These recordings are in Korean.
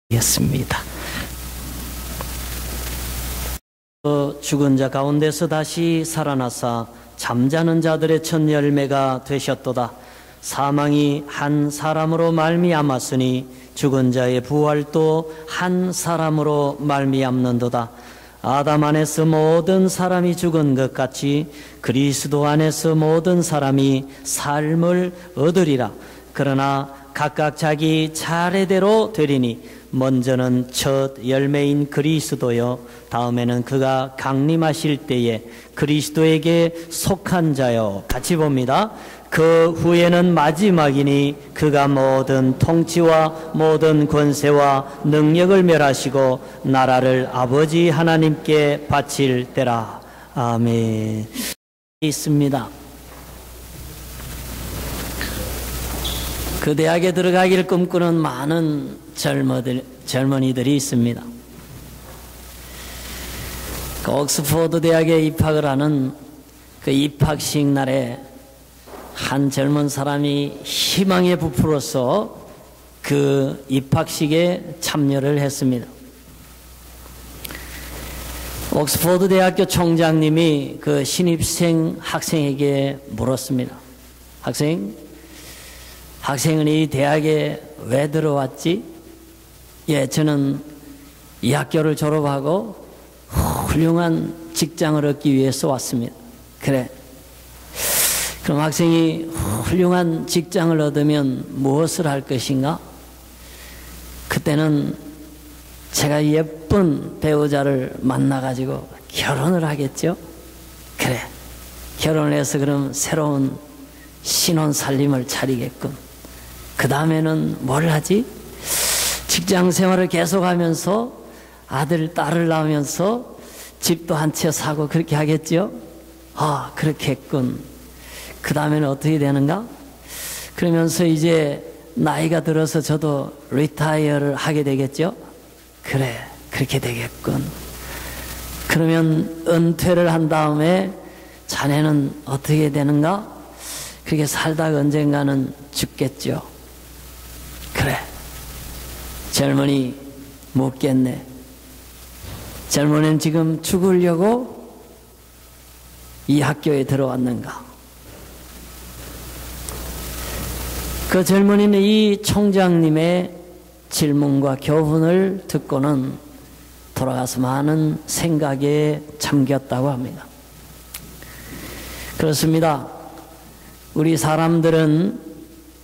겠습니다. 죽은 자 가운데서 다시 살아나사 잠자는 자들의 첫 열매가 되셨도다. 사망이 한 사람으로 말미암았으니 죽은 자의 부활도 한 사람으로 말미암는도다. 아담 안에서 모든 사람이 죽은 것 같이 그리스도 안에서 모든 사람이 삶을 얻으리라. 그러나 각각 자기 차례대로 되리니 먼저는 첫 열매인 그리스도요, 다음에는 그가 강림하실 때에 그리스도에게 속한 자요. 같이 봅니다. 그 후에는 마지막이니 그가 모든 통치와 모든 권세와 능력을 멸하시고 나라를 아버지 하나님께 바칠 때라. 아멘. 있습니다. 그 대학에 들어가기를 꿈꾸는 많은 젊은이들이 있습니다. 그 옥스포드 대학에 입학을 하는 그 입학식 날에 한 젊은 사람이 희망에 부풀어서 그 입학식에 참여를 했습니다. 옥스포드 대학교 총장님이 그 신입생 학생에게 물었습니다. 학생은 이 대학에 왜 들어왔지? 예, 저는 이 학교를 졸업하고 훌륭한 직장을 얻기 위해서 왔습니다. 그래. 그럼 학생이 훌륭한 직장을 얻으면 무엇을 할 것인가? 그때는 제가 예쁜 배우자를 만나가지고 결혼을 하겠죠? 그래. 결혼을 해서 그럼 새로운 신혼 살림을 차리겠군. 그 다음에는 뭘 하지? 직장 생활을 계속하면서 아들, 딸을 낳으면서 집도 한 채 사고 그렇게 하겠죠? 아, 그렇게 했군. 그 다음에는 어떻게 되는가? 그러면서 이제 나이가 들어서 저도 리타이어를 하게 되겠죠? 그래, 그렇게 되겠군. 그러면 은퇴를 한 다음에 자네는 어떻게 되는가? 그렇게 살다가 언젠가는 죽겠죠. 그래, 젊은이 묻겠네. 젊은이는 지금 죽으려고 이 학교에 들어왔는가? 그 젊은이는 이 총장님의 질문과 교훈을 듣고는 돌아가서 많은 생각에 잠겼다고 합니다. 그렇습니다. 우리 사람들은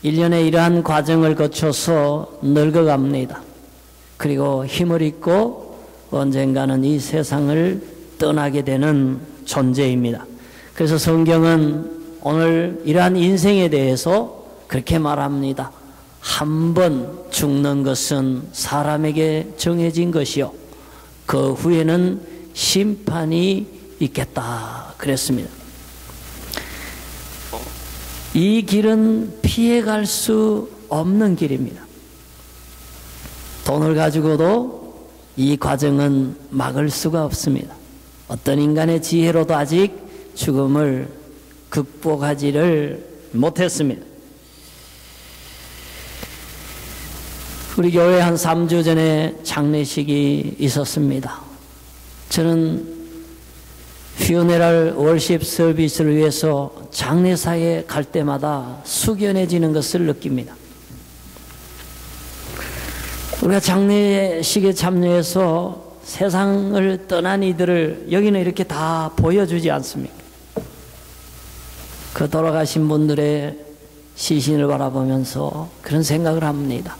1년에 이러한 과정을 거쳐서 늙어갑니다. 그리고 힘을 잃고 언젠가는 이 세상을 떠나게 되는 존재입니다. 그래서 성경은 오늘 이러한 인생에 대해서 그렇게 말합니다. 한 번 죽는 것은 사람에게 정해진 것이요, 그 후에는 심판이 있겠다 그랬습니다. 이 길은 피해갈 수 없는 길입니다. 돈을 가지고도 이 과정은 막을 수가 없습니다. 어떤 인간의 지혜로도 아직 죽음을 극복하지를 못했습니다. 우리 교회에 한 3주 전에 장례식이 있었습니다. 저는 퓨네럴 월십 서비스를 위해서 장례사에 갈 때마다 숙연해지는 것을 느낍니다. 우리가 장례식에 참여해서 세상을 떠난 이들을 여기는 이렇게 다 보여주지 않습니까? 그 돌아가신 분들의 시신을 바라보면서 그런 생각을 합니다.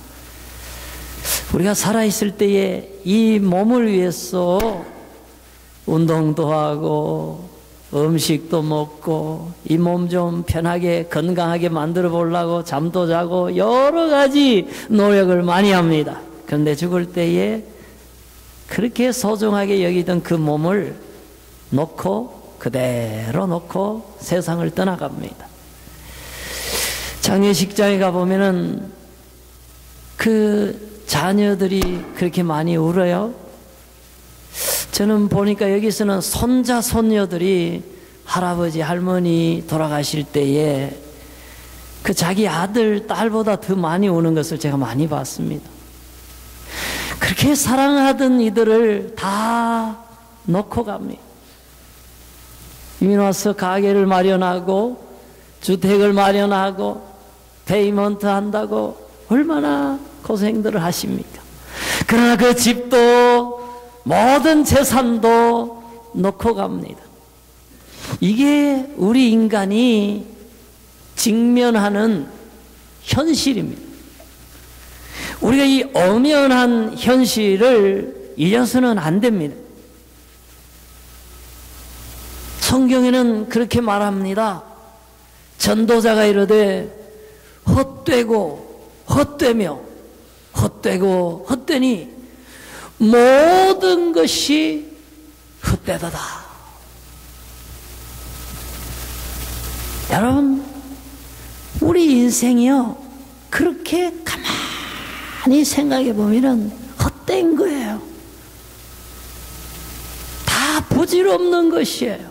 우리가 살아있을 때에 이 몸을 위해서 운동도 하고 음식도 먹고 이 몸 좀 편하게 건강하게 만들어 보려고 잠도 자고 여러 가지 노력을 많이 합니다. 그런데 죽을 때에 그렇게 소중하게 여기던 그 몸을 놓고 그대로 놓고 세상을 떠나갑니다. 장례식장에 가보면은 그 자녀들이 그렇게 많이 울어요. 저는 보니까 여기서는 손자, 손녀들이 할아버지, 할머니 돌아가실 때에 그 자기 아들, 딸보다 더 많이 우는 것을 제가 많이 봤습니다. 그렇게 사랑하던 이들을 다 놓고 갑니다. 이민 와서 가게를 마련하고 주택을 마련하고 페이먼트 한다고 얼마나 고생들을 하십니까? 그러나 그 집도 모든 재산도 놓고 갑니다. 이게 우리 인간이 직면하는 현실입니다. 우리가 이 엄연한 현실을 잊어서는 안 됩니다. 성경에는 그렇게 말합니다. 전도자가 이르되 헛되고 헛되며 헛되고 헛되니 모든 것이 헛되도다. 여러분, 우리 인생이요 그렇게 가만히 생각해 보면 헛된 거예요. 다 부질없는 것이에요.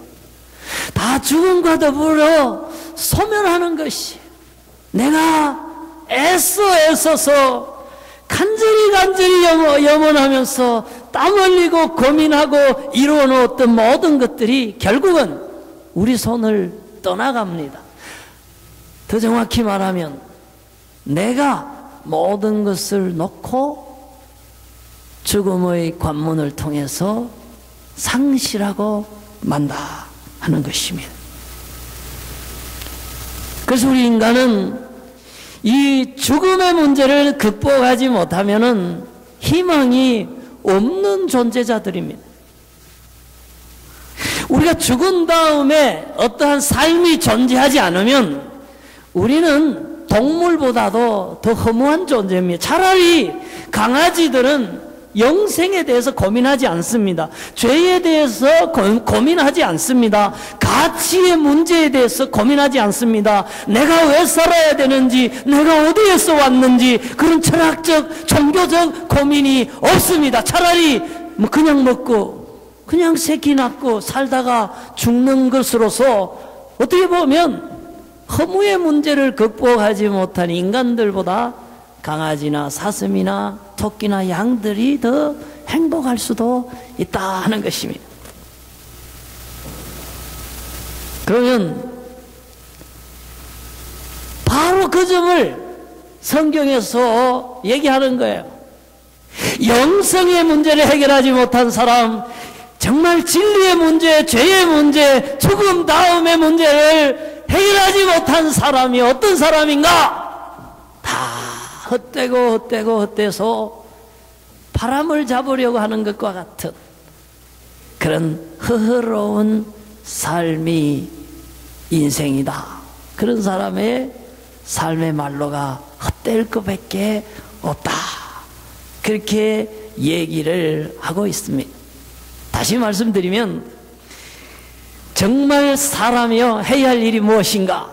다 죽음과 더불어 소멸하는 것이. 내가 애써서 간절히 염원하면서 땀 흘리고 고민하고 이루어 놓았던 모든 것들이 결국은 우리 손을 떠나갑니다. 더 정확히 말하면 내가 모든 것을 놓고 죽음의 관문을 통해서 상실하고 만다 하는 것입니다. 그래서 우리 인간은 이 죽음의 문제를 극복하지 못하면은 희망이 없는 존재자들입니다. 우리가 죽은 다음에 어떠한 삶이 존재하지 않으면 우리는 동물보다도 더 허무한 존재입니다. 차라리 강아지들은 영생에 대해서 고민하지 않습니다. 죄에 대해서 고민하지 않습니다. 가치의 문제에 대해서 고민하지 않습니다. 내가 왜 살아야 되는지, 내가 어디에서 왔는지 그런 철학적, 종교적 고민이 없습니다. 차라리 그냥 먹고 그냥 새끼 낳고 살다가 죽는 것으로서 어떻게 보면 허무의 문제를 극복하지 못한 인간들보다 강아지나 사슴이나 토끼나 양들이 더 행복할 수도 있다 하는 것입니다. 그러면 바로 그 점을 성경에서 얘기하는 거예요. 영성의 문제를 해결하지 못한 사람, 정말 진리의 문제, 죄의 문제, 죽음 다음의 문제를 해결하지 못한 사람이 어떤 사람인가? 다 헛되고 헛돼서 바람을 잡으려고 하는 것과 같은 그런 허허로운 삶이 인생이다. 그런 사람의 삶의 말로가 헛될 것밖에 없다. 그렇게 얘기를 하고 있습니다. 다시 말씀드리면 정말 사람이요 해야 할 일이 무엇인가?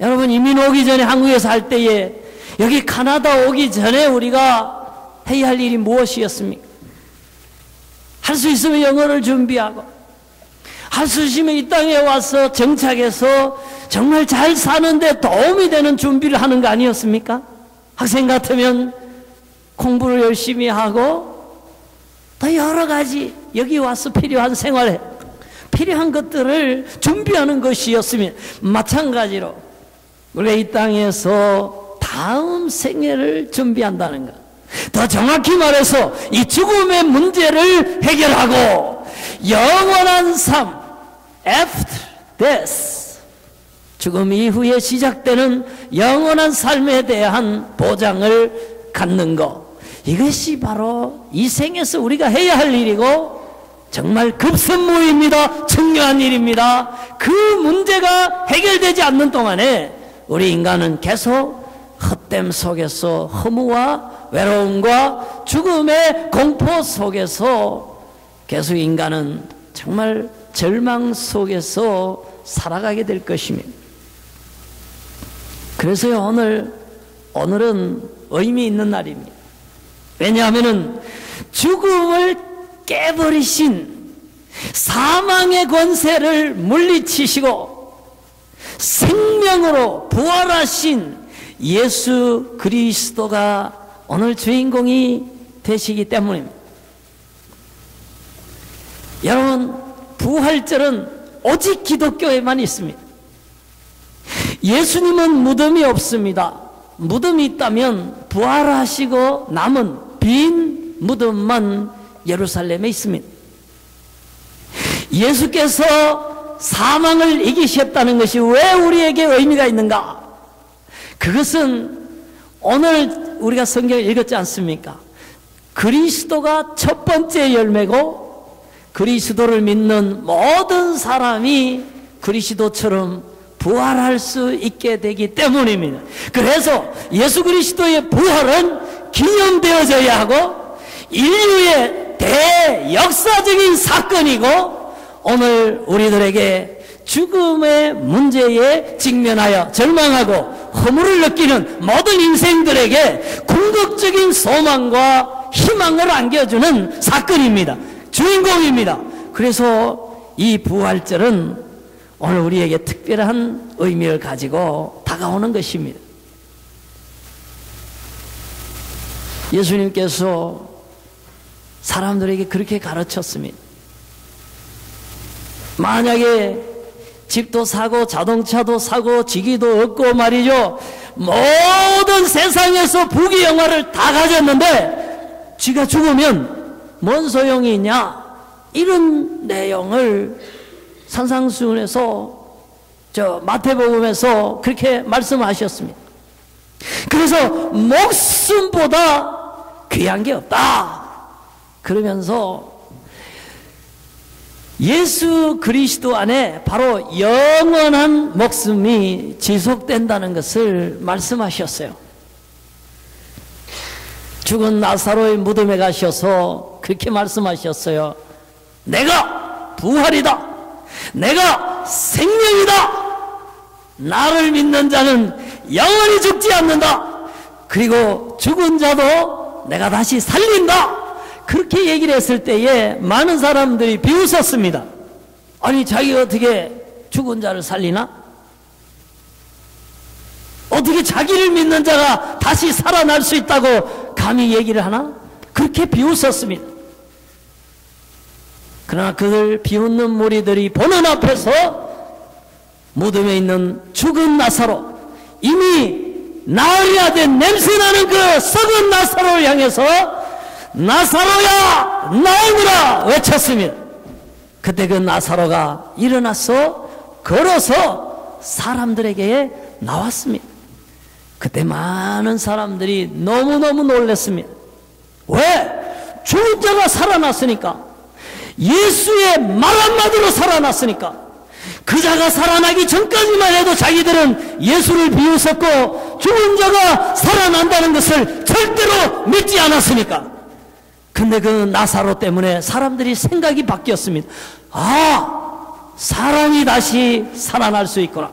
여러분, 이민 오기 전에 한국에 살 때에 여기 캐나다 오기 전에 우리가 해야 할 일이 무엇이었습니까? 할 수 있으면 영어를 준비하고, 할 수 있으면 이 땅에 와서 정착해서 정말 잘 사는데 도움이 되는 준비를 하는 거 아니었습니까? 학생 같으면 공부를 열심히 하고 또 여러 가지 여기 와서 필요한 생활에 필요한 것들을 준비하는 것이었으면, 마찬가지로 우리가 이 땅에서 다음 생애를 준비한다는 것, 더 정확히 말해서 이 죽음의 문제를 해결하고 영원한 삶, after death, 죽음 이후에 시작되는 영원한 삶에 대한 보장을 갖는 것, 이것이 바로 이 생에서 우리가 해야 할 일이고 정말 급선무입니다. 중요한 일입니다. 그 문제가 해결되지 않는 동안에 우리 인간은 계속 헛됨 속에서 허무와 외로움과 죽음의 공포 속에서 계속 인간은 정말 절망 속에서 살아가게 될 것입니다. 그래서 오늘은 의미 있는 날입니다. 왜냐하면 죽음을 깨버리신, 사망의 권세를 물리치시고 생명으로 부활하신 예수 그리스도가 오늘 주인공이 되시기 때문입니다. 여러분, 부활절은 오직 기독교에만 있습니다. 예수님은 무덤이 없습니다. 무덤이 있다면 부활하시고 남은 빈 무덤만 예루살렘에 있습니다. 예수께서 사망을 이기셨다는 것이 왜 우리에게 의미가 있는가? 그것은 오늘 우리가 성경을 읽었지 않습니까? 그리스도가 첫 번째 열매고 그리스도를 믿는 모든 사람이 그리스도처럼 부활할 수 있게 되기 때문입니다. 그래서 예수 그리스도의 부활은 기념되어져야 하고 인류의 대역사적인 사건이고, 오늘 우리들에게 죽음의 문제에 직면하여 절망하고 허물을 느끼는 모든 인생들에게 궁극적인 소망과 희망을 안겨주는 사건입니다. 주인공입니다. 그래서 이 부활절은 오늘 우리에게 특별한 의미를 가지고 다가오는 것입니다. 예수님께서 사람들에게 그렇게 가르쳤습니다. 만약에 집도 사고 자동차도 사고 지기도 얻고 말이죠, 모든 세상에서 부귀영화를 다 가졌는데 쥐가 죽으면 뭔 소용이 있냐, 이런 내용을 산상수훈에서 마태복음에서 그렇게 말씀하셨습니다. 그래서 목숨보다 귀한 게 없다 그러면서 예수 그리스도 안에 바로 영원한 목숨이 지속된다는 것을 말씀하셨어요. 죽은 나사로의 무덤에 가셔서 그렇게 말씀하셨어요. 내가 부활이다, 내가 생명이다, 나를 믿는 자는 영원히 죽지 않는다, 그리고 죽은 자도 내가 다시 살린다, 그렇게 얘기를 했을 때에 많은 사람들이 비웃었습니다. 아니, 자기가 어떻게 죽은 자를 살리나? 어떻게 자기를 믿는 자가 다시 살아날 수 있다고 감히 얘기를 하나? 그렇게 비웃었습니다. 그러나 그들 비웃는 무리들이 보는 앞에서 무덤에 있는 죽은 나사로, 이미 나으려야 된 냄새나는 그 썩은 나사로를 향해서 나사로야 나오너라 외쳤습니다. 그때 그 나사로가 일어나서 걸어서 사람들에게 나왔습니다. 그때 많은 사람들이 너무너무 놀랐습니다. 왜? 죽은 자가 살아났으니까, 예수의 말 한마디로 살아났으니까. 그 자가 살아나기 전까지만 해도 자기들은 예수를 비웃었고 죽은 자가 살아난다는 것을 절대로 믿지 않았으니까. 근데 그 나사로 때문에 사람들이 생각이 바뀌었습니다. 아, 사람이 다시 살아날 수 있구나.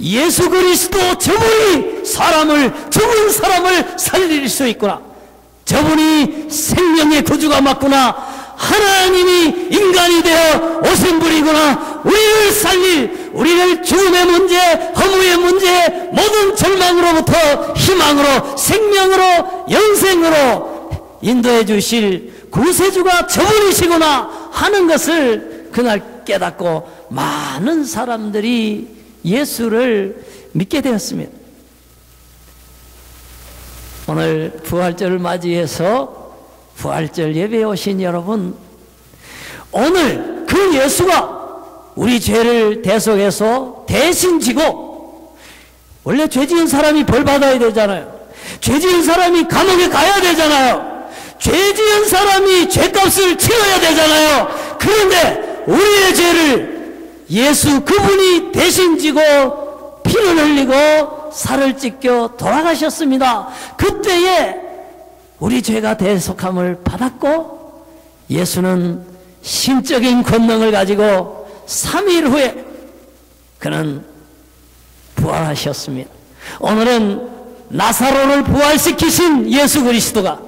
예수 그리스도 저분이 죽은 사람을 살릴 수 있구나. 저분이 생명의 구주가 맞구나. 하나님이 인간이 되어 오신 분이구나. 우리를 살릴, 우리를 죽음의 문제, 허무의 문제, 모든 절망으로부터 희망으로, 생명으로, 영생으로 인도해 주실 구세주가 저분이시구나 하는 것을 그날 깨닫고 많은 사람들이 예수를 믿게 되었습니다. 오늘 부활절을 맞이해서 부활절 예배에 오신 여러분, 오늘 그 예수가 우리 죄를 대속해서 대신 지고, 원래 죄 지은 사람이 벌 받아야 되잖아요. 죄 지은 사람이 감옥에 가야 되잖아요. 죄 지은 사람이 죄값을 치러야 되잖아요. 그런데 우리의 죄를 예수 그분이 대신 지고 피를 흘리고 살을 찢겨 돌아가셨습니다. 그때에 우리 죄가 대속함을 받았고, 예수는 신적인 권능을 가지고 3일 후에 그는 부활하셨습니다. 오늘은 나사로를 부활시키신 예수 그리스도가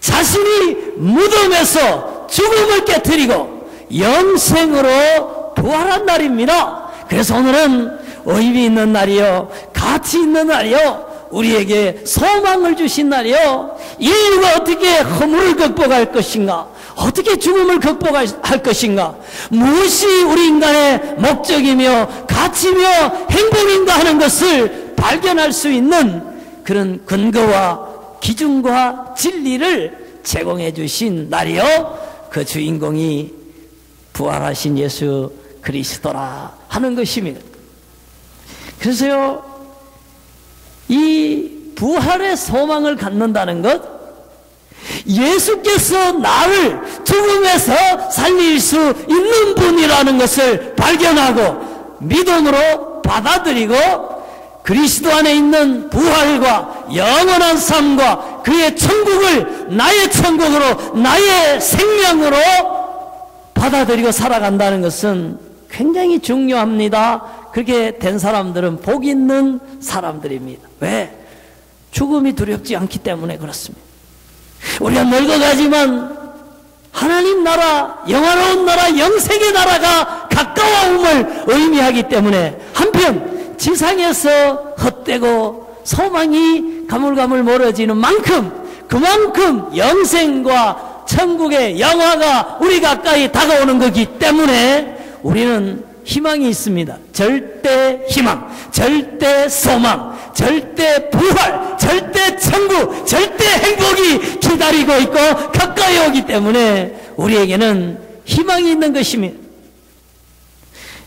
자신이 무덤에서 죽음을 깨뜨리고 영생으로 부활한 날입니다. 그래서 오늘은 의미 있는 날이요, 가치 있는 날이요, 우리에게 소망을 주신 날이요, 인류가 어떻게 허물을 극복할 것인가? 어떻게 죽음을 극복할 것인가? 무엇이 우리 인간의 목적이며 가치며 행복인가 하는 것을 발견할 수 있는 그런 근거와 기준과 진리를 제공해 주신 날이요, 그 주인공이 부활하신 예수 그리스도라 하는 것입니다. 그래서요, 이 부활의 소망을 갖는다는 것, 예수께서 나를 죽음에서 살릴 수 있는 분이라는 것을 발견하고 믿음으로 받아들이고 그리스도 안에 있는 부활과 영원한 삶과 그의 천국을 나의 천국으로, 나의 생명으로 받아들이고 살아간다는 것은 굉장히 중요합니다. 그렇게 된 사람들은 복 있는 사람들입니다. 왜? 죽음이 두렵지 않기 때문에 그렇습니다. 우리가 늙어가지만 하나님 나라, 영원한 나라, 영생의 나라가 가까워옴을 의미하기 때문에 한편 지상에서 헛되고 소망이 가물가물 멀어지는 만큼 그만큼 영생과 천국의 영화가 우리 가까이 다가오는 거기 때문에 우리는 희망이 있습니다. 절대 희망, 절대 소망, 절대 부활, 절대 천국, 절대 행복이 기다리고 있고 가까이 오기 때문에 우리에게는 희망이 있는 것입니다.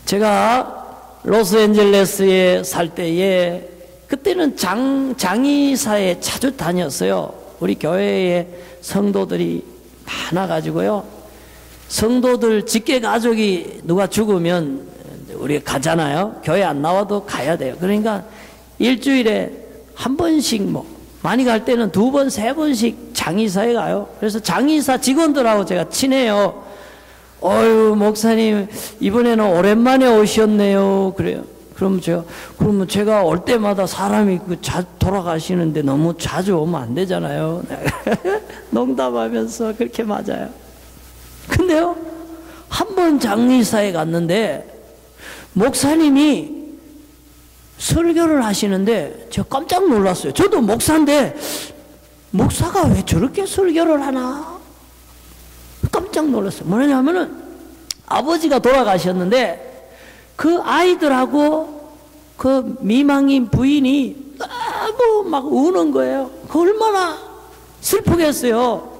제가 로스앤젤레스에 살 때에 그때는 장의사에 자주 다녔어요. 우리 교회에 성도들이 많아가지고요. 성도들 직계 가족이 누가 죽으면 우리가 가잖아요. 교회 안 나와도 가야 돼요. 그러니까 일주일에 한 번씩, 많이 갈 때는 2번, 3번씩 장의사에 가요. 그래서 장의사 직원들하고 제가 친해요. 어유 목사님 이번에는 오랜만에 오셨네요. 그래요. 그러면 제가 올 때마다 사람이 돌아가시는데 너무 자주 오면 안 되잖아요. 농담하면서 그렇게 맞아요. 근데요, 한 번 장의사에 갔는데 목사님이 설교를 하시는데 제가 깜짝 놀랐어요. 저도 목사인데 목사가 왜 저렇게 설교를 하나 깜짝 놀랐어요. 뭐냐면은 아버지가 돌아가셨는데 그 아이들하고 그 미망인 부인이 너무 막 우는 거예요. 그 얼마나 슬프겠어요.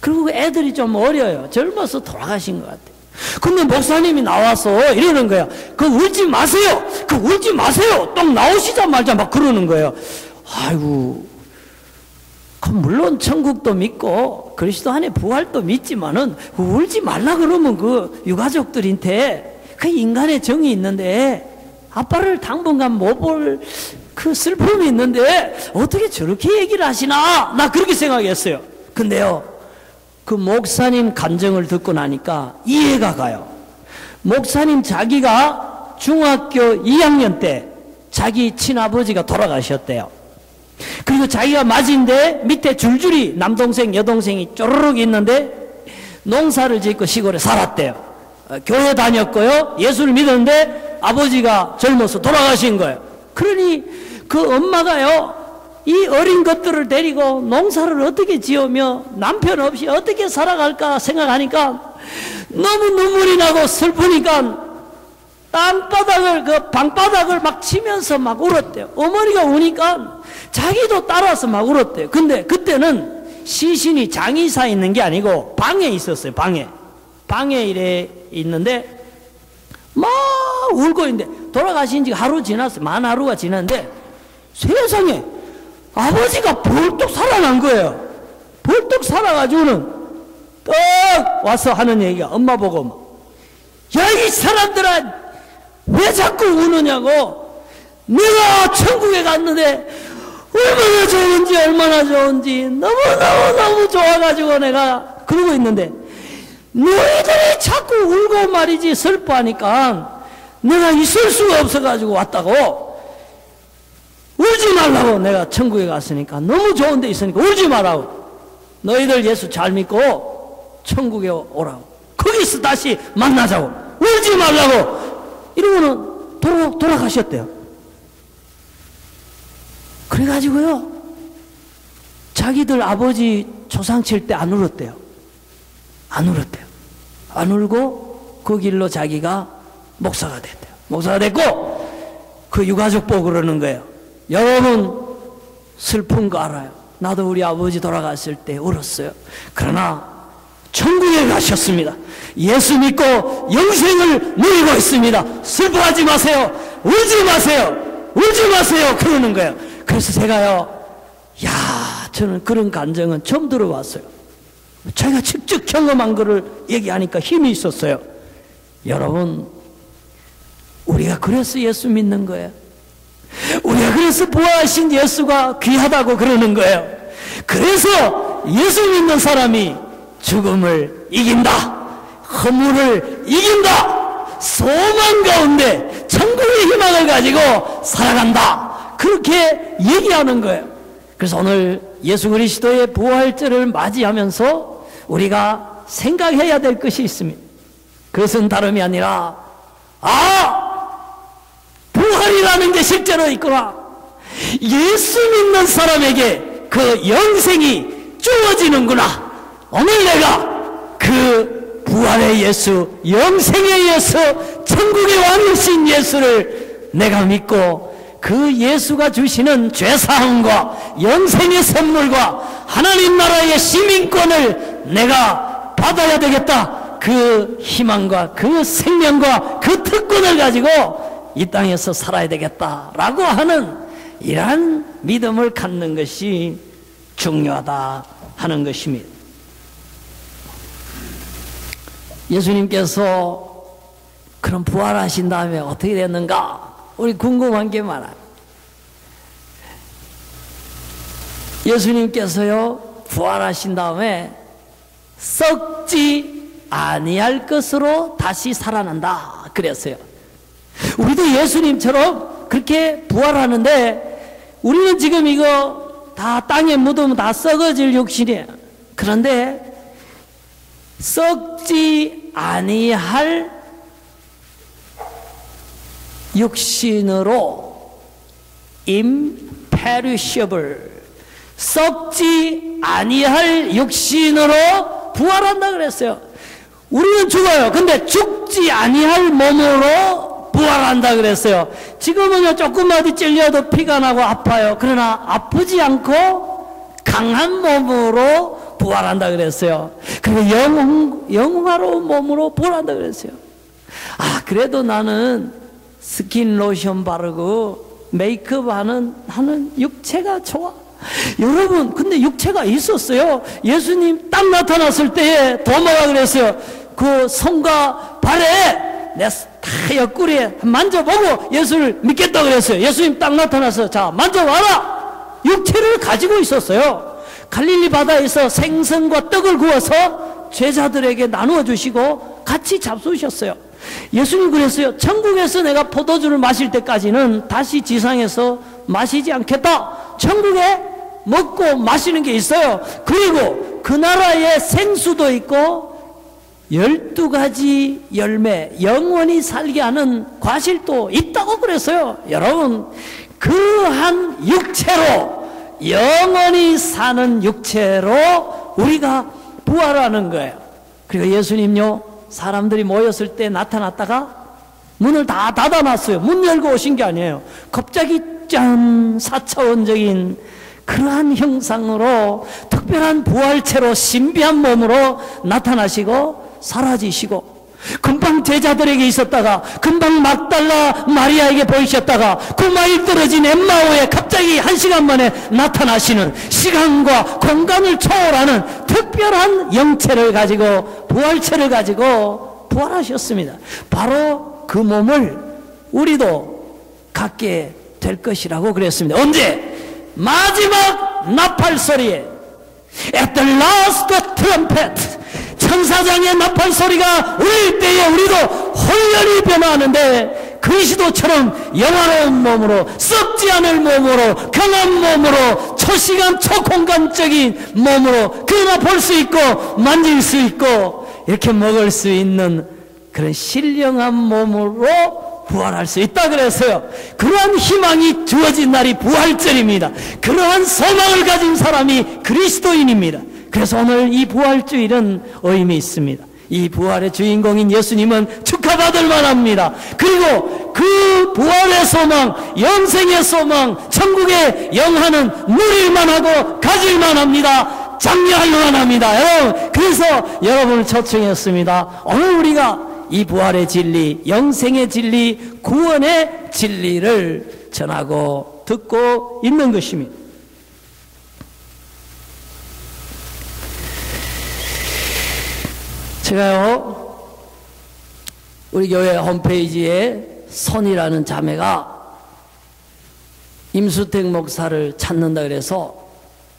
그리고 애들이 좀 어려요. 젊어서 돌아가신 것 같아요. 근데 목사님이 나와서 이러는 거야. 울지 마세요. 울지 마세요. 딱 나오시자마자 막 그러는 거예요. 아이고, 물론 천국도 믿고 그리스도 안에 부활도 믿지만은 울지 말라 그러면 그 유가족들한테 그 인간의 정이 있는데 아빠를 당분간 못 볼 그 슬픔이 있는데 어떻게 저렇게 얘기를 하시나? 나 그렇게 생각했어요. 근데요, 그 목사님 간증을 듣고 나니까 이해가 가요. 목사님 자기가 중학교 2학년 때 자기 친아버지가 돌아가셨대요. 그리고 자기가 맞은데 밑에 줄줄이 남동생 여동생이 쪼르륵 있는데 농사를 짓고 시골에 살았대요. 교회 다녔고요, 예수를 믿었는데 아버지가 젊어서 돌아가신 거예요. 그러니 그 엄마가요, 이 어린 것들을 데리고 농사를 어떻게 지으며 남편 없이 어떻게 살아갈까 생각하니까 너무 눈물이 나고 슬프니까 방바닥을 막 치면서 막 울었대요. 어머니가 우니까 자기도 따라서 막 울었대요. 근데 그때는 시신이 장의사에 있는 게 아니고 방에 있었어요. 방에 이래 있는데 막 울고 있는데 돌아가신 지 하루 지났어요. 만 하루가 지났는데 세상에 아버지가 벌떡 살아난 거예요. 벌떡 살아가지고는 딱 와서 하는 얘기가, 엄마 보고 야, 이 사람들아 왜 자꾸 우느냐고. 내가 천국에 갔는데 얼마나 좋은지 너무 좋아가지고 내가 그러고 있는데 너희들이 자꾸 울고 말이지 슬퍼하니까 내가 있을 수가 없어가지고 왔다고. 울지 말라고. 내가 천국에 갔으니까 너무 좋은 데 있으니까 울지 말라고. 너희들 예수 잘 믿고 천국에 오라고. 거기서 다시 만나자고. 울지 말라고. 이러고는 돌아가셨대요. 그래가지고요, 자기들 아버지 조상칠 때 안 울었대요. 안 울었대요. 안 울고 그 길로 자기가 목사가 됐대요. 목사가 됐고 그 유가족 보고 그러는 거예요. 여러분 슬픈 거 알아요. 나도 우리 아버지 돌아갔을 때 울었어요. 그러나 천국에 가셨습니다. 예수 믿고 영생을 누리고 있습니다. 슬퍼하지 마세요. 울지 마세요. 울지 마세요. 그러는 거예요. 그래서 제가요, 저는 그런 감정은 처음 들어봤어요. 제가 직접 경험한 거를 얘기하니까 힘이 있었어요. 여러분, 우리가 그래서 예수 믿는 거예요. 우리가 그래서 부활하신 예수가 귀하다고 그러는 거예요. 그래서 예수 믿는 사람이 죽음을 이긴다, 허물을 이긴다, 소망 가운데 천국의 희망을 가지고 살아간다, 그렇게 얘기하는 거예요. 그래서 오늘 예수 그리스도의 부활절을 맞이하면서 우리가 생각해야 될 것이 있습니다. 그것은 다름이 아니라 부활이라는 게 실제로 있구나. 예수 믿는 사람에게 그 영생이 주어지는구나. 오늘 내가 그 부활의 예수, 영생의 예수, 천국의 왕이신 예수를 내가 믿고 그 예수가 주시는 죄사함과 영생의 선물과 하나님 나라의 시민권을 내가 받아야 되겠다. 그 희망과 그 생명과 그 특권을 가지고 이 땅에서 살아야 되겠다라고 하는 이러한 믿음을 갖는 것이 중요하다 하는 것입니다. 예수님께서 그럼 부활하신 다음에 어떻게 됐는가? 우리 궁금한 게 많아요. 예수님께서요, 부활하신 다음에 썩지 아니할 것으로 다시 살아난다 그랬어요. 우리도 예수님처럼 그렇게 부활하는데 우리는 지금 이거 다 땅에 묻으면 다 썩어질 육신이에요. 그런데 썩지 아니할 육신으로 imperishable, 썩지 아니할 육신으로 부활한다 그랬어요. 우리는 죽어요. 근데 죽지 아니할 몸으로 부활한다 그랬어요. 지금은요, 조금만 어디 찔려도 피가 나고 아파요. 그러나 아프지 않고 강한 몸으로 부활한다 그랬어요. 그리고 영화로운 몸으로 부활한다 그랬어요. 그래도 나는 스킨 로션 바르고 메이크업 하는 육체가 좋아. 여러분, 근데 육체가 있었어요. 예수님 딱 나타났을 때에 도마가 그랬어요. 그 손과 발에 내 다 옆구리에 만져보고 예수를 믿겠다 그랬어요. 예수님 딱 나타나서 자 만져봐라. 육체를 가지고 있었어요. 갈릴리 바다에서 생선과 떡을 구워서 제자들에게 나누어 주시고 같이 잡수셨어요. 예수님 그랬어요. 천국에서 내가 포도주를 마실 때까지는 다시 지상에서 마시지 않겠다. 천국에 먹고 마시는 게 있어요. 그리고 그 나라에 생수도 있고 12가지 열매, 영원히 살게 하는 과실도 있다고 그랬어요. 여러분, 그한 육체로, 영원히 사는 육체로 우리가 부활하는 거예요. 그리고 예수님요, 사람들이 모였을 때 나타났다가 문을 다 닫아놨어요. 문 열고 오신 게 아니에요. 갑자기 짠, 4차원적인 그러한 형상으로 특별한 부활체로 신비한 몸으로 나타나시고 사라지시고, 금방 제자들에게 있었다가 금방 막달라 마리아에게 보이셨다가 9마일 떨어진 엠마오에 갑자기 1시간 만에 나타나시는, 시간과 공간을 초월하는 특별한 영체를 가지고, 부활체를 가지고 부활하셨습니다. 바로 그 몸을 우리도 갖게 될 것이라고 그랬습니다. 언제? 마지막 나팔 소리에, at the last trumpet, 천사장의 나팔 소리가 울릴 때에 우리도 혼연히 변화하는데, 그리스도처럼 영화로운 몸으로, 썩지 않을 몸으로, 강한 몸으로, 초시간 초공간적인 몸으로, 그러나 볼 수 있고 만질 수 있고 이렇게 먹을 수 있는 그런 신령한 몸으로 부활할 수 있다 그랬어요. 그러한 희망이 주어진 날이 부활절입니다. 그러한 소망을 가진 사람이 그리스도인입니다. 그래서 오늘 이 부활주일은 의미 있습니다. 이 부활의 주인공인 예수님은 축하받을 만합니다. 그리고 그 부활의 소망, 영생의 소망, 천국의 영화는 누릴 만하고 가질 만합니다. 장려할 만합니다. 여러분, 그래서 여러분을 초청했습니다. 오늘 우리가 이 부활의 진리, 영생의 진리, 구원의 진리를 전하고 듣고 있는 것입니다. 제가요, 우리 교회 홈페이지에 선이라는 자매가 임수택 목사를 찾는다 그래서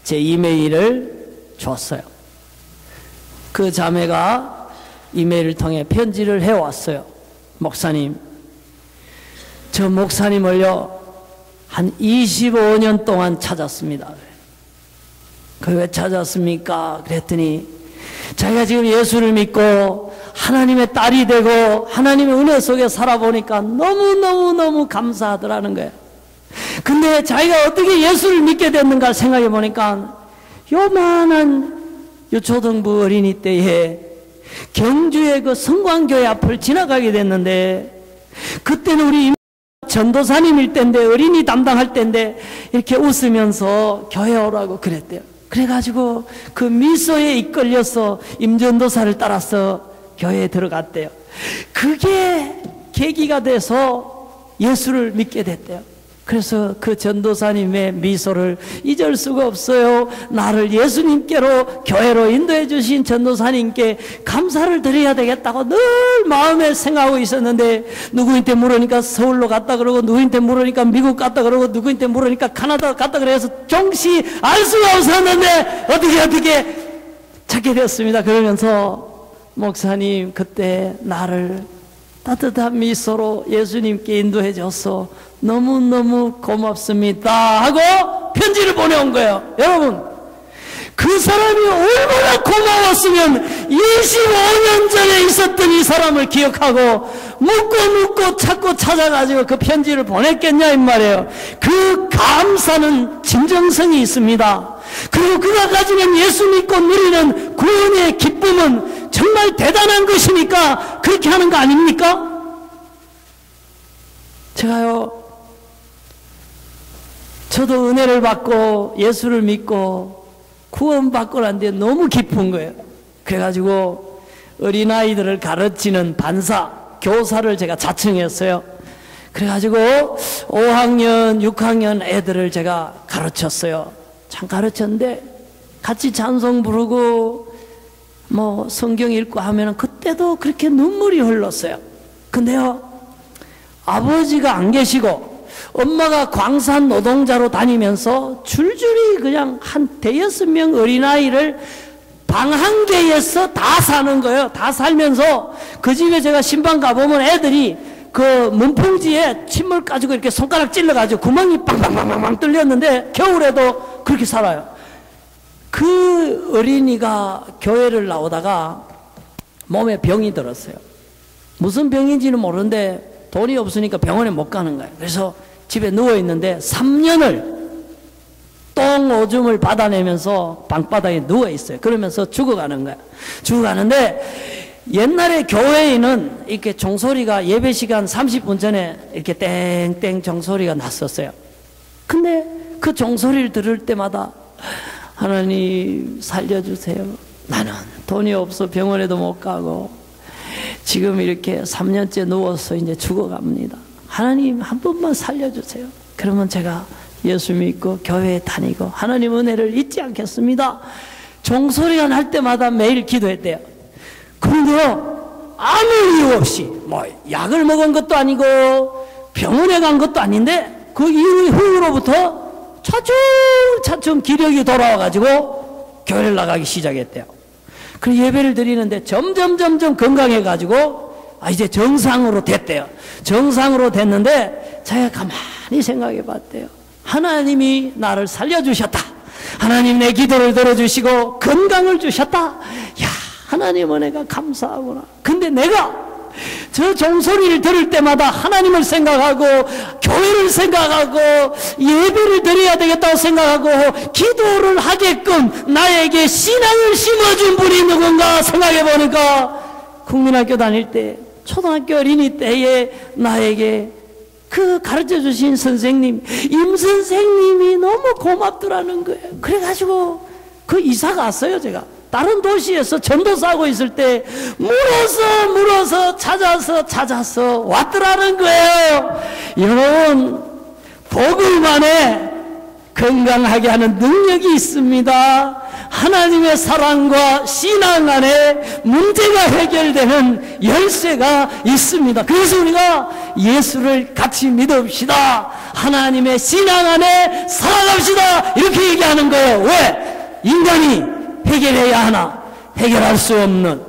제 이메일을 줬어요. 그 자매가 이메일을 통해 편지를 해왔어요. 목사님, 저 목사님을요 한 25년 동안 찾았습니다. 그 왜 찾았습니까? 그랬더니 자기가 지금 예수를 믿고 하나님의 딸이 되고 하나님의 은혜 속에 살아보니까 너무너무너무 감사하더라는 거예요. 근데 자기가 어떻게 예수를 믿게 됐는가 생각해 보니까 요만한 초등부 어린이 때에 경주의 그 성광교회 앞을 지나가게 됐는데, 그때는 우리 전도사님일 때인데, 어린이 담당할 때인데 이렇게 웃으면서 교회 오라고 그랬대요. 그래가지고 그 미소에 이끌려서 임전도사를 따라서 교회에 들어갔대요. 그게 계기가 돼서 예수를 믿게 됐대요. 그래서 그 전도사님의 미소를 잊을 수가 없어요. 나를 예수님께로 교회로 인도해 주신 전도사님께 감사를 드려야 되겠다고 늘 마음에 생각하고 있었는데, 누구한테 물으니까 서울로 갔다 그러고, 누구한테 물으니까 미국 갔다 그러고, 누구한테 물으니까 카나다 갔다 그래서 종시 알 수가 없었는데 어떻게 찾게 됐습니다. 그러면서 목사님 그때 나를 따뜻한 미소로 예수님께 인도해 줘서 너무너무 고맙습니다 하고 편지를 보내온 거예요. 여러분, 그 사람이 얼마나 고마웠으면 25년 전에 있었던 이 사람을 기억하고 묻고 찾고 찾아가지고 그 편지를 보냈겠냐 이 말이에요. 그 감사는 진정성이 있습니다. 그리고 그가 가지는 예수 믿고 누리는 구원의 기쁨은 정말 대단한 것이니까 그렇게 하는 거 아닙니까? 제가요, 저도 은혜를 받고 예수를 믿고 구원받고 난 뒤에 너무 기쁜 거예요. 그래가지고 어린아이들을 가르치는 반사, 교사를 제가 자청했어요. 그래가지고 5학년, 6학년 애들을 제가 가르쳤어요. 참 가르쳤는데 같이 찬송 부르고 뭐 성경 읽고 하면은 그때도 그렇게 눈물이 흘렀어요. 근데요, 아버지가 안 계시고 엄마가 광산 노동자로 다니면서 줄줄이 그냥 한 5명 어린아이를 방 한 개에서 다 사는 거예요. 다 살면서 그 집에 제가 신방 가보면 애들이 그 문풍지에 침을 가지고 이렇게 손가락 찔러가지고 구멍이 빵빵빵빵 뚫렸는데 겨울에도 그렇게 살아요. 그 어린이가 교회를 나오다가 몸에 병이 들었어요. 무슨 병인지는 모르는데 돈이 없으니까 병원에 못 가는 거예요. 그래서 집에 누워있는데 3년을 똥 오줌을 받아내면서 방바닥에 누워있어요. 그러면서 죽어가는 거예요. 죽어가는데 옛날에 교회에는 이렇게 종소리가 예배 시간 30분 전에 이렇게 땡땡 종소리가 났었어요. 근데 그 종소리를 들을 때마다 하나님 살려주세요. 나는 돈이 없어 병원에도 못 가고 지금 이렇게 3년째 누워서 이제 죽어갑니다. 하나님 한 번만 살려주세요. 그러면 제가 예수 믿고 교회에 다니고 하나님 은혜를 잊지 않겠습니다. 종소리가 날 때마다 매일 기도했대요. 그런데요, 아무 이유 없이 뭐 약을 먹은 것도 아니고 병원에 간 것도 아닌데 그 이후로부터 차츰 기력이 돌아와가지고 교회를 나가기 시작했대요. 그 예배를 드리는데 점점 건강해가지고 이제 정상으로 됐대요. 정상으로 됐는데 제가 가만히 생각해 봤대요. 하나님이 나를 살려주셨다. 하나님 내 기도를 들어주시고 건강을 주셨다. 야, 하나님 은혜가 감사하구나. 근데 내가 저 종소리를 들을 때마다 하나님을 생각하고 교회를 생각하고 예배를 드려야 되겠다고 생각하고 기도를 하게끔 나에게 신앙을 심어준 분이 누군가 생각해 보니까 국민학교 다닐 때 초등학교 어린이 때에 나에게 그 가르쳐 주신 선생님, 임 선생님이 너무 고맙더라는 거예요. 그래가지고 그 이사 갔어요. 제가 다른 도시에서 전도사하고 있을 때 물어서 찾아서 왔더라는 거예요. 여러분, 복음만에 건강하게 하는 능력이 있습니다. 하나님의 사랑과 신앙 안에 문제가 해결되는 열쇠가 있습니다. 그래서 우리가 예수를 같이 믿읍시다. 하나님의 신앙 안에 살아갑시다. 이렇게 얘기하는 거예요. 왜? 인간이 해결해야 하나? 해결할 수 없는,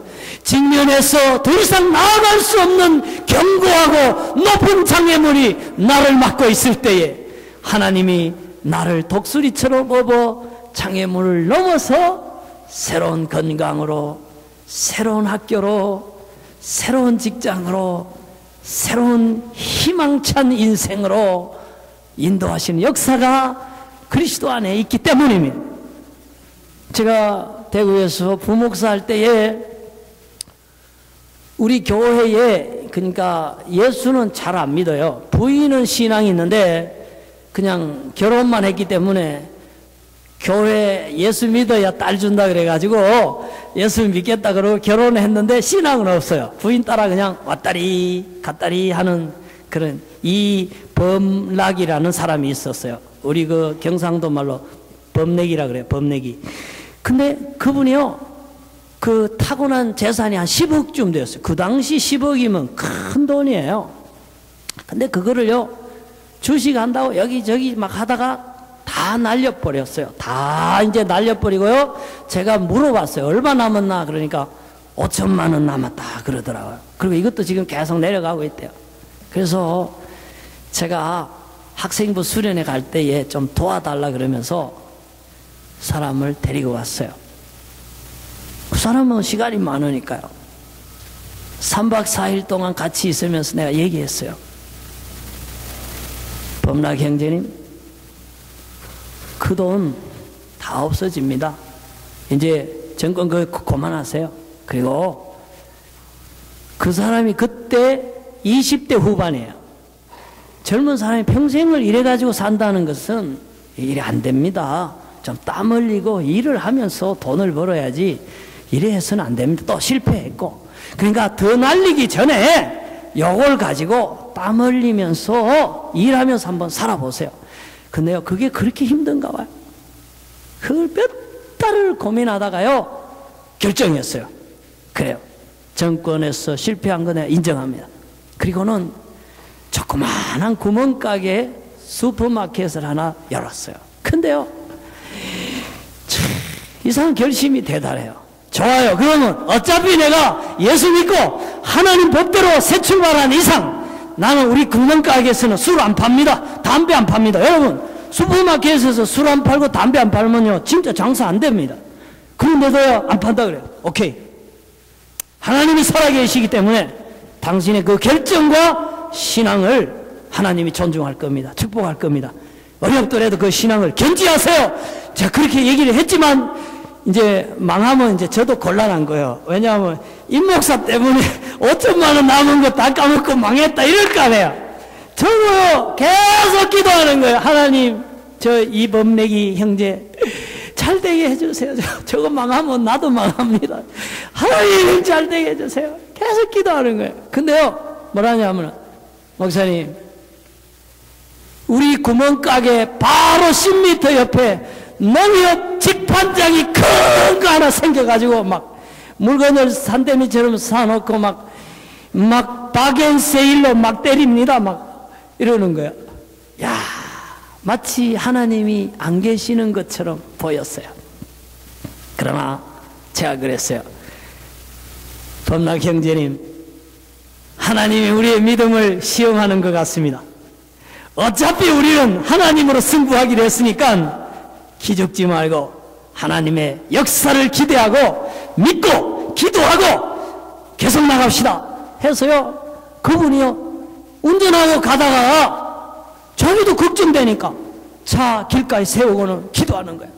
직면에서 더 이상 나아갈 수 없는 견고하고 높은 장애물이 나를 막고 있을 때에 하나님이 나를 독수리처럼 업어 장애물을 넘어서 새로운 건강으로, 새로운 학교로, 새로운 직장으로, 새로운 희망찬 인생으로 인도하시는 역사가 그리스도 안에 있기 때문입니다. 제가 대구에서 부목사 할 때에 우리 교회에, 그러니까 예수는 잘 안 믿어요. 부인은 신앙이 있는데 그냥 결혼만 했기 때문에 교회 예수 믿어야 딸 준다 그래가지고 예수 믿겠다 그러고 결혼했는데 신앙은 없어요. 부인 따라 그냥 왔다리 갔다리 하는 그런 이범락이라는 사람이 있었어요. 우리 그 경상도 말로 범내기라 그래요. 범내기. 근데 그분이요, 그 타고난 재산이 한 10억쯤 되었어요. 그 당시 10억이면 큰 돈이에요. 근데 그거를요, 주식한다고 여기저기 막 하다가 다 날려버렸어요. 다 이제 날려버리고요. 제가 물어봤어요. 얼마 남았나? 그러니까 5천만 원 남았다 그러더라고요. 그리고 이것도 지금 계속 내려가고 있대요. 그래서 제가 학생부 수련회 갈 때에 좀 도와달라 그러면서 사람을 데리고 왔어요. 그 사람은 시간이 많으니까요. 3박 4일 동안 같이 있으면서 내가 얘기했어요. 범락 형제님, 그 돈 다 없어집니다. 이제 정권 그만하세요. 그리고 그 사람이 그때 20대 후반이에요. 젊은 사람이 평생을 일해가지고 산다는 것은 일이 안 됩니다. 좀 땀 흘리고 일을 하면서 돈을 벌어야지 이래 해서는 안 됩니다. 또 실패했고. 그러니까 더 날리기 전에 요걸 가지고 땀 흘리면서 일하면서 한번 살아보세요. 근데요, 그게 그렇게 힘든가 봐요. 그걸 몇 달을 고민하다가요, 결정했어요. 그래요. 정권에서 실패한 거 내가 인정합니다. 그리고는 조그마한 구멍가게 슈퍼마켓을 하나 열었어요. 근데요, 이 사람 결심이 대단해요. 좋아요. 그러면 어차피 내가 예수 믿고 하나님 법대로 새 출발한 이상 나는 우리 구멍가게에서는 술 안 팝니다. 담배 안 팝니다. 여러분, 슈퍼마켓에서 술 안 팔고 담배 안 팔면요, 진짜 장사 안 됩니다. 그런데도요, 안 판다 그래요. 오케이. 하나님이 살아계시기 때문에 당신의 그 결정과 신앙을 하나님이 존중할 겁니다. 축복할 겁니다. 어렵더라도 그 신앙을 견지하세요. 제가 그렇게 얘기를 했지만 이제 망하면 이제 저도 곤란한 거예요. 왜냐하면 임목사 때문에 5천만 원 남은 거 다 까먹고 망했다 이럴 거 아니에요. 저도요, 계속 기도하는 거예요. 하나님, 저 이범내기 형제 잘 되게 해주세요. 저거 망하면 나도 망합니다. 하나님 잘 되게 해주세요. 계속 기도하는 거예요. 근데요, 뭐라냐면, 목사님, 우리 구멍가게 바로 10m 옆에 농협 직판장이 큰 거 하나 생겨가지고 막 물건을 산더미처럼 사놓고 막 박앤세일로 막 때립니다. 막 이러는 거예요. 야, 마치 하나님이 안 계시는 것처럼 보였어요. 그러나 제가 그랬어요. 범락 형제님, 하나님이 우리의 믿음을 시험하는 것 같습니다. 어차피 우리는 하나님으로 승부하기로 했으니까 기죽지 말고 하나님의 역사를 기대하고 믿고 기도하고 계속 나갑시다 해서요, 그분이요 운전하고 가다가 자기도 걱정되니까 차 길가에 세우고는 기도하는 거예요.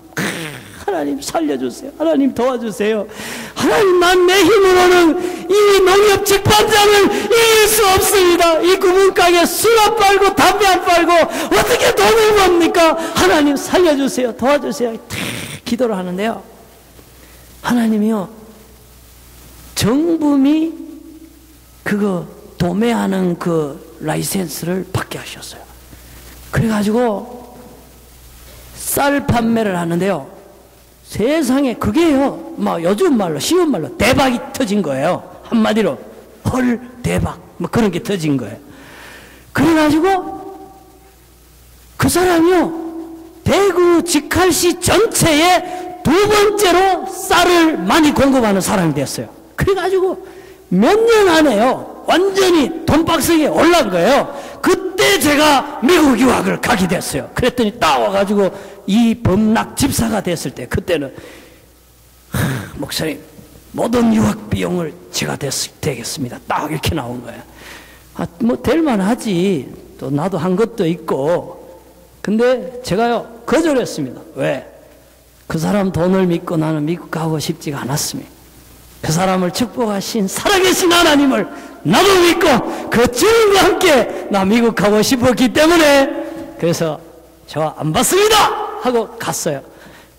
하나님 살려주세요. 하나님 도와주세요. 하나님, 난 내 힘으로는 이 농협 직판장을 이길 수 없습니다. 이 구멍가게 술 안 빨고 담배 안 빨고 어떻게 돈을 법니까? 하나님 살려주세요. 도와주세요. 기도를 하는데요, 하나님이요 정부미 그거 도매하는 그 라이센스를 받게 하셨어요. 그래가지고 쌀 판매를 하는데요, 세상에 그게요 막 요즘 말로 쉬운 말로 대박이 터진 거예요. 한마디로 헐 대박 뭐 그런 게 터진 거예요. 그래가지고 그 사람이요 대구 직할시 전체에 두 번째로 쌀을 많이 공급하는 사람이 됐어요. 그래가지고 몇 년 안에요 완전히 돈박스에 올라간 거예요. 그때 제가 미국 유학을 가게 됐어요. 그랬더니 딱 와가지고 이 범락 집사가 됐을 때 그때는 목사님 모든 유학 비용을 제가 되겠습니다. 딱 이렇게 나온 거예요. 뭐 될만하지, 또 나도 한 것도 있고. 근데 제가요 거절했습니다. 왜? 그 사람 돈을 믿고 나는 미국 가고 싶지가 않았습니다. 그 사람을 축복하신 살아계신 하나님을 나도 믿고 그 주님과 함께 나 미국 가고 싶었기 때문에, 그래서 저 안 받습니다 하고 갔어요.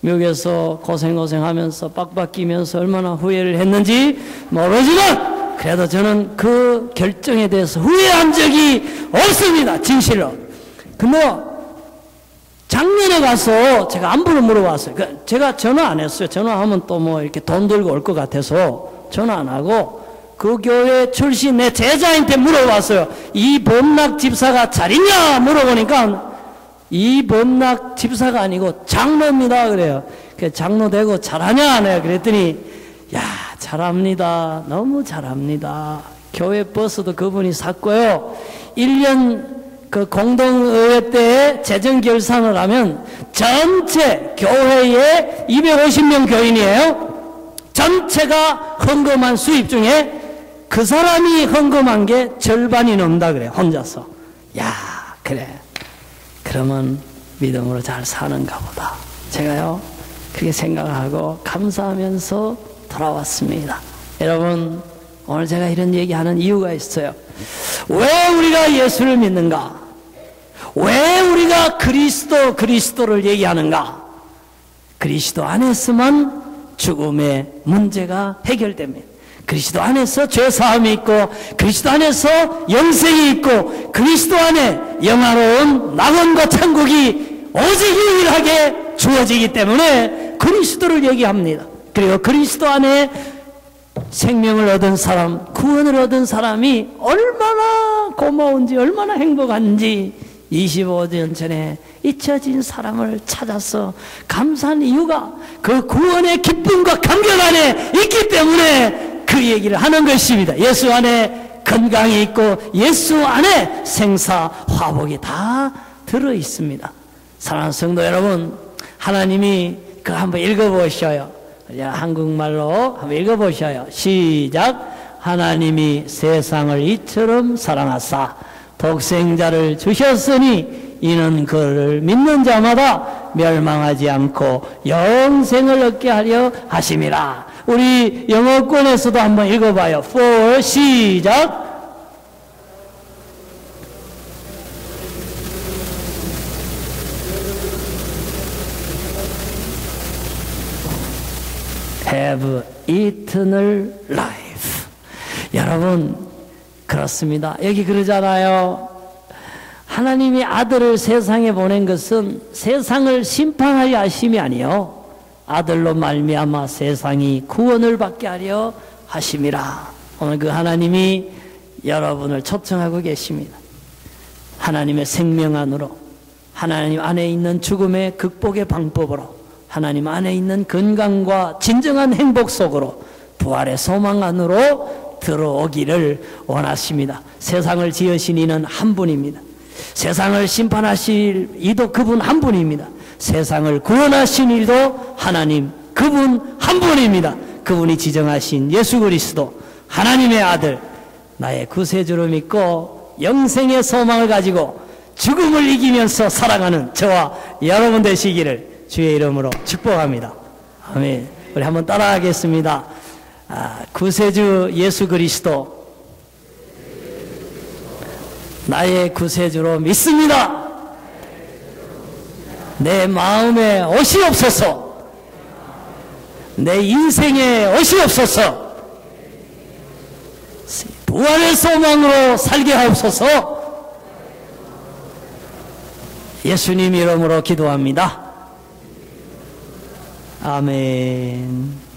미국에서 고생하면서 빡빡 끼면서 얼마나 후회를 했는지 모르지만 그래도 저는 그 결정에 대해서 후회한 적이 없습니다. 진실로. 근데 작년에 가서 제가 안부를 물어봤어요. 제가 전화 안 했어요. 전화하면 또 뭐 이렇게 돈 들고 올 것 같아서 전화 안 하고 그 교회 출신 내 제자한테 물어봤어요. 이 범락 집사가 잘 있냐 물어보니까 이 범락 집사가 아니고 장로입니다 그래요. 장로 되고 잘하냐 네. 그랬더니 야 잘합니다. 너무 잘합니다. 교회 버스도 그분이 샀고요. 1년 그 공동의회 때 재정 결산을 하면 전체 교회에 250명 교인이에요. 전체가 헌금한 수입 중에 그 사람이 헌금한 게 절반이 넘다 그래요. 혼자서. 야 그래 그러면 믿음으로 잘 사는가 보다. 제가요 그렇게 생각하고 감사하면서 돌아왔습니다. 여러분 오늘 제가 이런 얘기하는 이유가 있어요. 왜 우리가 예수를 믿는가? 왜 우리가 그리스도를 얘기하는가? 그리스도 안에서만 죽음의 문제가 해결됩니다. 그리스도 안에서 죄사함이 있고 그리스도 안에서 영생이 있고 그리스도 안에 영화로운 낙원과 천국이 오직 유일하게 주어지기 때문에 그리스도를 얘기합니다. 그리고 그리스도 안에 생명을 얻은 사람, 구원을 얻은 사람이 얼마나 고마운지 얼마나 행복한지 25년 전에 잊혀진 사람을 찾아서 감사한 이유가 그 구원의 기쁨과 감격 안에 있기 때문에 그 얘기를 하는 것입니다. 예수 안에 건강이 있고 예수 안에 생사 화복이 다 들어있습니다. 사랑하는 성도 여러분, 하나님이 그거 한번 읽어보셔요. 한국말로 한번 읽어보셔요. 시작. 하나님이 세상을 이처럼 사랑하사 독생자를 주셨으니 이는 그를 믿는 자마다 멸망하지 않고 영생을 얻게 하려 하심이라. 우리 영어권에서도 한번 읽어봐요. For 시작. have eternal life. 여러분 그렇습니다. 여기 그러잖아요. 하나님이 아들을 세상에 보낸 것은 세상을 심판하려 하심이 아니요 아들로 말미암아 세상이 구원을 받게 하려 하심이라. 오늘 그 하나님이 여러분을 초청하고 계십니다. 하나님의 생명 안으로, 하나님 안에 있는 죽음의 극복의 방법으로, 하나님 안에 있는 건강과 진정한 행복 속으로 부활의 소망 안으로 들어오기를 원하십니다. 세상을 지으신 이는 한 분입니다. 세상을 심판하실 이도 그분 한 분입니다. 세상을 구원하신 이도 하나님 그분 한 분입니다. 그분이 지정하신 예수 그리스도 하나님의 아들, 나의 구세주를 믿고 영생의 소망을 가지고 죽음을 이기면서 살아가는 저와 여러분 되시기를 주의 이름으로 축복합니다. 아멘. 우리 한번 따라하겠습니다. 구세주 예수 그리스도 나의 구세주로 믿습니다. 내 마음에 오시옵소서. 내 인생에 오시옵소서. 부활의 소망으로 살게 하옵소서. 예수님 이름으로 기도합니다. 아멘.